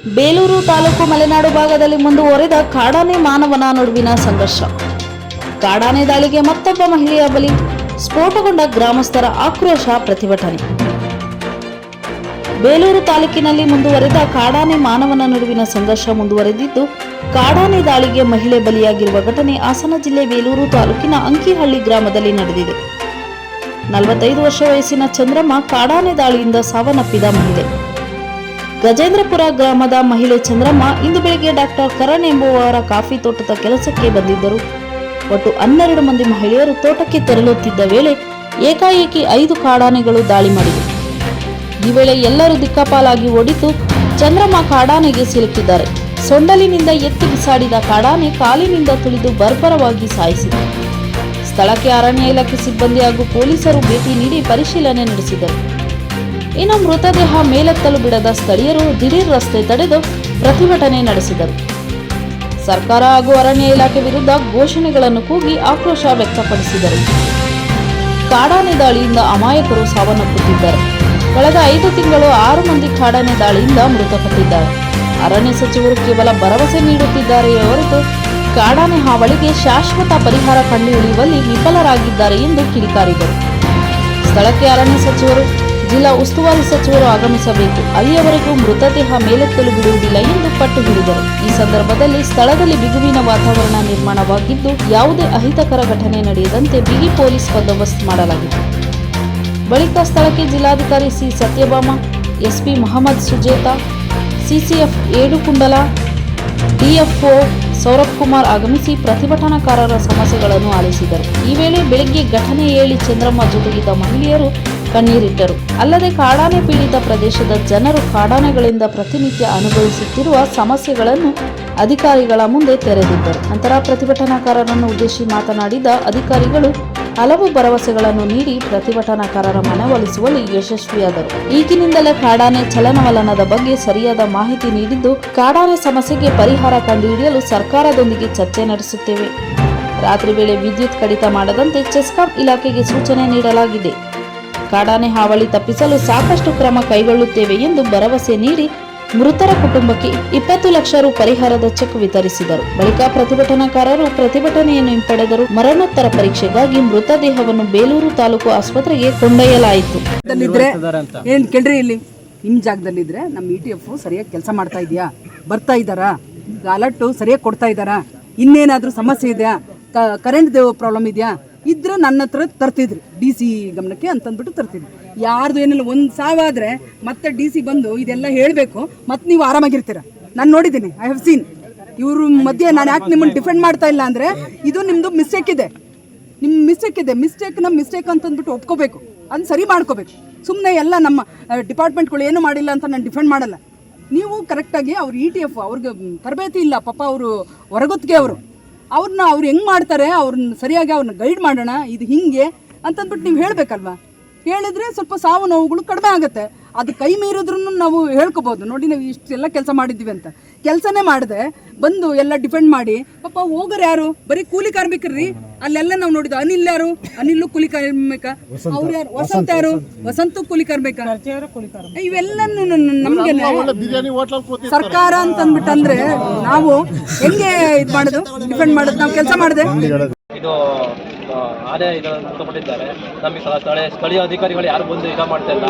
ಬೇಲೂರು ತಾಲೂಕು ಮಲೆನಾಡು ಭಾಗದಲ್ಲಿ ಮುಂದುವರೆದ ಕಾಡಾನೆ ಮಾನವನ ನಡುವಿನ ಸಂಘರ್ಷ. ಕಾಡಾನೆ ದಾಳಿಗೆ ಮತ್ತೊಬ್ಬ ಮಹಿಳೆಯ ಬಲಿ, ಸ್ಫೋಟಗೊಂಡ ಗ್ರಾಮಸ್ಥರ ಆಕ್ರೋಶ ಪ್ರತಿಭಟನೆ. ಬೇಲೂರು ತಾಲೂಕಿನಲ್ಲಿ ಮುಂದುವರೆದ ಕಾಡಾನೆ ಮಾನವನ ನಡುವಿನ ಸಂಘರ್ಷ ಮುಂದುವರೆದಿದ್ದು, ಕಾಡಾನೆ ದಾಳಿಗೆ ಮಹಿಳೆ ಬಲಿಯಾಗಿರುವ ಘಟನೆ ಹಾಸನ ಜಿಲ್ಲೆ ಬೇಲೂರು ತಾಲೂಕಿನ ಅಂಕಿಹಳ್ಳಿ ಗ್ರಾಮದಲ್ಲಿ ನಡೆದಿದೆ. 45 ವರ್ಷ ವಯಸ್ಸಿನ ಚಂದ್ರಮ್ಮ ಕಾಡಾನೆ ದಾಳಿಯಿಂದ ಸಾವನ್ನಪ್ಪಿದ ಮಹಿಳೆ. ಗಜೇಂದ್ರಪುರ ಗ್ರಾಮದ ಮಹಿಳೆ ಚಂದ್ರಮ್ಮ ಇಂದು ಬೆಳಗ್ಗೆ ಡಾಕ್ಟರ್ ಕರಣ್ ಎಂಬುವವರ ಕಾಫಿ ತೋಟದ ಕೆಲಸಕ್ಕೆ ಬಂದಿದ್ದರು. ಒಟ್ಟು 12 ಮಂದಿ ಮಹಿಳೆಯರು ತೋಟಕ್ಕೆ ತೆರಳುತ್ತಿದ್ದ ವೇಳೆ ಏಕಾಏಕಿ 5 ಕಾಡಾನೆಗಳು ದಾಳಿ ಮಾಡಿವೆ. ಈ ವೇಳೆ ಎಲ್ಲರೂ ದಿಕ್ಕಾಪಾಲಾಗಿ ಓಡಿದ್ದು ಚಂದ್ರಮ್ಮ ಕಾಡಾನೆಗೆ ಸಿಲುಕಿದ್ದಾರೆ. ಸೊಂಡಲಿನಿಂದ ಎತ್ತಿ ಬಿಸಾಡಿದ ಕಾಡಾನೆ ಕಾಲಿನಿಂದ ತುಳಿದು ಬರ್ಬರವಾಗಿ ಸಾಯಿಸಿದೆ. ಸ್ಥಳಕ್ಕೆ ಅರಣ್ಯ ಇಲಾಖೆ ಸಿಬ್ಬಂದಿ ಹಾಗೂ ಪೊಲೀಸರು ಭೇಟಿ ನೀಡಿ ಪರಿಶೀಲನೆ ನಡೆಸಿದರು. ಇನ್ನು ಮೃತದೇಹ ಮೇಲೆತ್ತಲು ಬಿಡದ ಸ್ಥಳೀಯರು ದಿಢೀರ್ ರಸ್ತೆ ತಡೆದು ಪ್ರತಿಭಟನೆ ನಡೆಸಿದರು. ಸರ್ಕಾರ ಹಾಗೂ ಅರಣ್ಯ ಇಲಾಖೆ ವಿರುದ್ಧ ಘೋಷಣೆಗಳನ್ನು ಕೂಗಿ ಆಕ್ರೋಶ ವ್ಯಕ್ತಪಡಿಸಿದರು. ಕಾಡಾನೆ ದಾಳಿಯಿಂದ ಅಮಾಯಕರು ಸಾವನ್ನಪ್ಪುತ್ತಿದ್ದಾರೆ. ಕಳೆದ 5 ತಿಂಗಳು 6 ಮಂದಿ ಕಾಡಾನೆ ದಾಳಿಯಿಂದ ಮೃತಪಟ್ಟಿದ್ದಾರೆ. ಅರಣ್ಯ ಸಚಿವರು ಕೇವಲ ಭರವಸೆ ನೀಡುತ್ತಿದ್ದಾರೆಯೇ ಹೊರತು ಕಾಡಾನೆ ಹಾವಳಿಗೆ ಶಾಶ್ವತ ಪರಿಹಾರ ಕಂಡುಹಿಡಿಯುವಲ್ಲಿ ವಿಫಲರಾಗಿದ್ದಾರೆ ಎಂದು ಕಿಡಿಕಾರಿದರು. ಸ್ಥಳಕ್ಕೆ ಅರಣ್ಯ ಸಚಿವರು, ಜಿಲ್ಲಾ ಉಸ್ತುವಾರಿ ಸಚಿವರು ಆಗಮಿಸಬೇಕು, ಅಲ್ಲಿಯವರೆಗೂ ಮೃತದೇಹ ಮೇಲೆತ್ತಲು ಬಿಡುವುದಿಲ್ಲ ಎಂದು ಪಟ್ಟು ಹಿಡಿದರು. ಈ ಸಂದರ್ಭದಲ್ಲಿ ಸ್ಥಳದಲ್ಲಿ ಬಿಗುವಿನ ವಾತಾವರಣ ನಿರ್ಮಾಣವಾಗಿದ್ದು, ಯಾವುದೇ ಅಹಿತಕರ ಘಟನೆ ನಡೆಯದಂತೆ ಬಿಗಿ ಪೊಲೀಸ್ ಬಂದೋಬಸ್ತ್ ಮಾಡಲಾಗಿದೆ. ಬಳಿಕ ಸ್ಥಳಕ್ಕೆ ಜಿಲ್ಲಾಧಿಕಾರಿ C Satyabhama, SP Mohammed Sujeetha, CCF Yedukundala, DFO Saurabh Kumar ಆಗಮಿಸಿ ಪ್ರತಿಭಟನಾಕಾರರ ಸಮಸ್ಯೆಗಳನ್ನು ಆಲಿಸಿದರು. ಈ ವೇಳೆ ಬೆಳಗ್ಗೆ ಘಟನೆ ಹೇಳಿ ಚಂದ್ರಮ್ಮ ಜೊತೆಗಿದ್ದ ಮಹಿಳೆಯರು ಕಣ್ಣೀರಿಟ್ಟರು. ಅಲ್ಲದೆ ಕಾಡಾನೆ ಪೀಡಿತ ಪ್ರದೇಶದ ಜನರು ಕಾಡಾನೆಗಳಿಂದ ಪ್ರತಿನಿತ್ಯ ಅನುಭವಿಸುತ್ತಿರುವ ಸಮಸ್ಯೆಗಳನ್ನು ಅಧಿಕಾರಿಗಳ ಮುಂದೆ ತೆರೆದಿದ್ದರು. ನಂತರ ಪ್ರತಿಭಟನಾಕಾರರನ್ನು ಉದ್ದೇಶಿಸಿ ಮಾತನಾಡಿದ ಅಧಿಕಾರಿಗಳು ಹಲವು ಭರವಸೆಗಳನ್ನು ನೀಡಿ ಪ್ರತಿಭಟನಾಕಾರರ ಮನವೊಲಿಸುವಲ್ಲಿ ಯಶಸ್ವಿಯಾದರು. ಈಗಿನಿಂದಲೇ ಕಾಡಾನೆ ಚಲನವಲನದ ಬಗ್ಗೆ ಸರಿಯಾದ ಮಾಹಿತಿ ನೀಡಿದ್ದು, ಕಾಡಾನೆ ಸಮಸ್ಯೆಗೆ ಪರಿಹಾರ ಕಂಡುಹಿಡಿಯಲು ಸರ್ಕಾರದೊಂದಿಗೆ ಚರ್ಚೆ ನಡೆಸುತ್ತೇವೆ. ರಾತ್ರಿ ವೇಳೆ ವಿದ್ಯುತ್ ಕಡಿತ ಮಾಡದಂತೆ ಚೆಸ್ಕಾಂ ಇಲಾಖೆಗೆ ಸೂಚನೆ ನೀಡಲಾಗಿದೆ. ಕಾಡಾನೆ ಹಾವಳಿ ತಪ್ಪಿಸಲು ಸಾಕಷ್ಟು ಕ್ರಮ ಕೈಗೊಳ್ಳುತ್ತೇವೆ ಎಂದು ಭರವಸೆ ನೀಡಿ ಮೃತರ ಕುಟುಂಬಕ್ಕೆ 20 ಲಕ್ಷ ರು ಪರಿಹಾರದ ಚೆಕ್ ವಿತರಿಸಿದರು. ಬಳಿಕ ಪ್ರತಿಭಟನಾಕಾರರು ಪ್ರತಿಭಟನೆಯನ್ನು ಹಿಂಪಡೆದರು. ಮರಣೋತ್ತರ ಪರೀಕ್ಷೆಗಾಗಿ ಮೃತದೇಹವನ್ನು ಬೇಲೂರು ತಾಲೂಕು ಆಸ್ಪತ್ರೆಗೆ ಕೊಂಡೊಯ್ಯಲಾಯಿತು. ಏನ್ ಕೇಳ್ರಿ, ಇಲ್ಲಿ ನಿಮ್ ಜಾಗದಲ್ಲಿದ್ರೆ ನಮ್ಮ ETF ಸರಿಯಾಗಿ ಕೆಲಸ ಮಾಡ್ತಾ ಇದೆಯಾ, ಬರ್ತಾ ಇದ್ದಾರಾ, ಅಲರ್ಟ್ ಸರಿಯಾಗಿ ಕೊಡ್ತಾ ಇದ್ದಾರಾ, ಇನ್ನೇನಾದ್ರೂ ಸಮಸ್ಯೆ ಇದೆಯಾ, ಕರೆಂಟ್ ಪ್ರಾಬ್ಲಮ್ ಇದೆಯಾ ಇದ್ರೆ ನನ್ನ ಹತ್ರ ತರ್ತಿದ್ರಿ, DC ಗಮನಕ್ಕೆ ಅಂತಂದ್ಬಿಟ್ಟು ತರ್ತಿದ್ರಿ. ಯಾರ್ದು ಏನಿಲ್ಲ, 1 ಸಾವಾದ್ರೆ ಮತ್ತೆ DC ಬಂದು ಇದೆಲ್ಲ ಹೇಳಬೇಕು, ಮತ್ತೆ ನೀವು ಆರಾಮಾಗಿರ್ತೀರ. ನಾನು ನೋಡಿದ್ದೀನಿ, ಐ ಹ್ಯಾವ್ ಸೀನ್. ಇವ್ರ ಮಧ್ಯೆ ನಾನು ಯಾಕೆ ನಿಮ್ಮನ್ನು ಡಿಫೆಂಡ್ ಮಾಡ್ತಾ ಇಲ್ಲ ಅಂದರೆ, ಇದು ನಿಮ್ಮದು ಮಿಸ್ಟೇಕ್ ಇದೆ, ನಿಮ್ಮ ಮಿಸ್ಟೇಕ್ ಅಂತಂದ್ಬಿಟ್ಟು ಒಪ್ಕೋಬೇಕು, ಅದನ್ನ ಸರಿ ಮಾಡ್ಕೋಬೇಕು. ಸುಮ್ಮನೆ ಎಲ್ಲ ನಮ್ಮ ಡಿಪಾರ್ಟ್ಮೆಂಟ್ಗಳು ಏನು ಮಾಡಿಲ್ಲ ಅಂತ ನಾನು ಡಿಫೆಂಡ್ ಮಾಡಲ್ಲ. ನೀವು ಕರೆಕ್ಟಾಗಿ ಅವ್ರು ETF ಅವ್ರಿಗೆ ತರಬೇತಿ ಇಲ್ಲ ಪಾಪ, ಅವರು ಹೊರಗೊತ್ತಿಗೆ ಅವ್ರು ಹೆಂಗೆ ಮಾಡ್ತಾರೆ, ಅವ್ರನ್ನ ಸರಿಯಾಗಿ ಅವ್ರನ್ನ ಗೈಡ್ ಮಾಡೋಣ, ಇದು ಹಿಂಗೆ ಅಂತಂದ್ಬಿಟ್ಟು ನೀವು ಹೇಳಬೇಕಲ್ವಾ. ಹೇಳಿದ್ರೆ ಸ್ವಲ್ಪ ಸಾವು ನೋವುಗಳು ಕಡಿಮೆ ಆಗುತ್ತೆ. ಅದು ಕೈ ಮೀರಿದ್ರೂ ನಾವು ಹೇಳ್ಕೊಬೋದು, ನೋಡಿ ನಾವು ಇಷ್ಟೆಲ್ಲ ಕೆಲಸ ಮಾಡಿದ್ದೀವಿ ಅಂತ. ಕೆಲಸನೇ ಮಾಡಿದೆ ಬಂದು ಎಲ್ಲ ಡಿಫೆಂಡ್ ಮಾಡಿ ಪಾಪ ಹೋಗೋರು ಯಾರು, ಬರೀ ಕೂಲಿ ಕಾರ್ಮಿಕರ್ರಿ. ಅಲ್ಲೆಲ್ಲ ನಾವು ನೋಡಿದ್ವಿ, ಅನಿಲ್ ಯಾರು, ಅನಿಲ್ ಕೂಲಿ ಕಾರ್ಮಿಕ, ಅವ್ರು ಯಾರು, ವಸಂತ ಯಾರು, ವಸಂತ ಕೂಲಿ ಕಾರ್ಮಿಕ. ಇವೆಲ್ಲ ನಮ್ಗೆ ಸರ್ಕಾರ ಅಂತಂದ್ಬಿಟ್ಟಂದ್ರೆ ನಾವು ಹೆಂಗೆ ಇದು ಮಾಡೋದು, ಡಿಫೆಂಡ್ ಮಾಡೋದು, ನಾವು ಕೆಲಸ ಮಾಡಿದೆ. ಇದು ಆನೆ ಮೃತಪಟ್ಟಿದ್ದಾರೆ. ನಮಗೆ ಸ್ಥಳೀಯ ಅಧಿಕಾರಿಗಳು ಯಾರು ಬಂದು ಇದು ಮಾಡ್ತಾ ಇಲ್ಲ,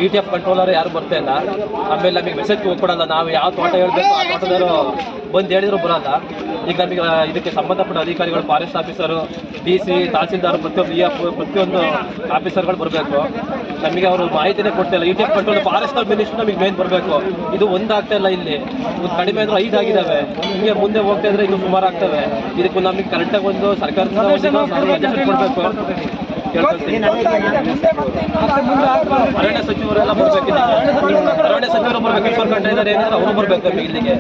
ETF ಕಂಟ್ರೋಲರ್ ಯಾರು ಬರ್ತಾ ಇಲ್ಲ. ಆಮೇಲೆ ನಮಗೆ ಮೆಸೇಜ್ ಕೊಡಲ್ಲ, ನಾವು ಯಾವ ತೋಟ ಹೇಳಬೇಕು ಆ ತೋಟದವರು ಬಂದು ಹೇಳಿದ್ರು ಬರಲ್ಲ. ಈಗ ನಮಗೆ ಇದಕ್ಕೆ ಸಂಬಂಧಪಟ್ಟ ಅಧಿಕಾರಿಗಳು, ಫಾರೆಸ್ಟ್ ಆಫೀಸರು, DC, ತಹಸೀಲ್ದಾರ್, ಪ್ರತಿಯೊಂದು ಆಫೀಸರ್ಗಳು ಬರಬೇಕು. ನಮಗೆ ಅವರು ಮಾಹಿತಿನೇ ಕೊಡ್ತಾ ಇಲ್ಲ. ETF ಕಂಟ್ರೋಲ್ ಫಾರೆಸ್ಟ್ ಮಿನಿಸ್ಟರ್ ನಮಗೆ ಮೇನ್ ಬರಬೇಕು. ಇದು ಒಂದಾಗ್ತಾ ಇಲ್ಲ. ಇಲ್ಲಿ ಒಂದು ಕಡಿಮೆ ಅಂದ್ರೆ 5 ಆಗಿದ್ದಾವೆ. ಹಿಂಗೆ ಮುಂದೆ ಹೋಗ್ತಾ ಇದ್ರೆ ಇದು ಸುಮಾರು ಆಗ್ತವೆ. ಇದಕ್ಕೂ ನಮಗೆ ಕರೆಕ್ಟಾಗಿ ಒಂದು ಸರ್ಕಾರದ ಕೊಡಬೇಕು. ಅರಣ್ಯ ಸಚಿವರೆಲ್ಲ ಬರಬೇಕು, ಅರಣ್ಯ ಸಚಿವರು ಬರಬೇಕು, ಈಶ್ವರ್ ಖಂಡ್ರೆ ಇದ್ದಾರೆ ಏನಿದ್ರೆ ಅವರು ಬರಬೇಕು. ನಮಗೆ ಇಲ್ಲಿಗೆ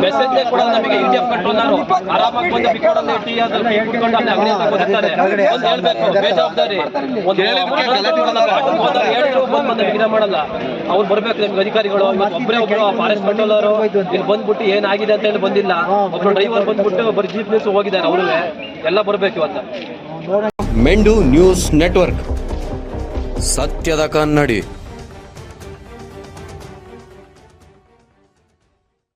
ಮೆಸೇಜ್ ಕೊಡೋದು ನಮಗೆ ETF ಕಂಟ್ರೋಲರು ಆರಾಮಾಗಿ ಬಂದು ಬಿಕ್ಕೋಡಲ್ಲಿ ಟೀ ಅದ್ರಲ್ಲಿ ಕುತ್ಕೊಂಡು ಅಲ್ಲಿ ಅಂಗಡಿ ತಗೊಂಡಿರ್ತಾರೆ. ಒಂದು ಹೇಳ್ಬೇಕು, ಬೇಜವಾಬ್ದಾರಿ ಒಂದು ಹೇಳಿದ್ರು ಬಂದು ವಿಘ್ನ ಮಾಡಲ್ಲ. ಅವ್ರು ಬರ್ಬೇಕು ನಮ್ಗೆ ಅಧಿಕಾರಿಗಳು. ಒಬ್ಬರೇ ಒಬ್ರು ಫಾರೆಸ್ಟ್ ಕಂಟ್ರೋಲರು ಇಲ್ಲಿ ಬಂದ್ಬಿಟ್ಟು ಏನಾಗಿದೆ ಅಂತ ಹೇಳಿ ಬಂದಿಲ್ಲ. ಒಬ್ರು ಡ್ರೈವರ್ ಬಂದ್ಬಿಟ್ಟು ಬರೀ ಜೀಪ್ ನ್ಯೂಸ್ ಹೋಗಿದ್ದಾರೆ. ಅವರು ಎಲ್ಲ ಬರಬೇಕು ಇವತ್ತು. ಮೆಂಡು ನ್ಯೂಸ್ ನೆಟ್ವರ್ಕ್, ಸತ್ಯದ ಕನ್ನಡಿ.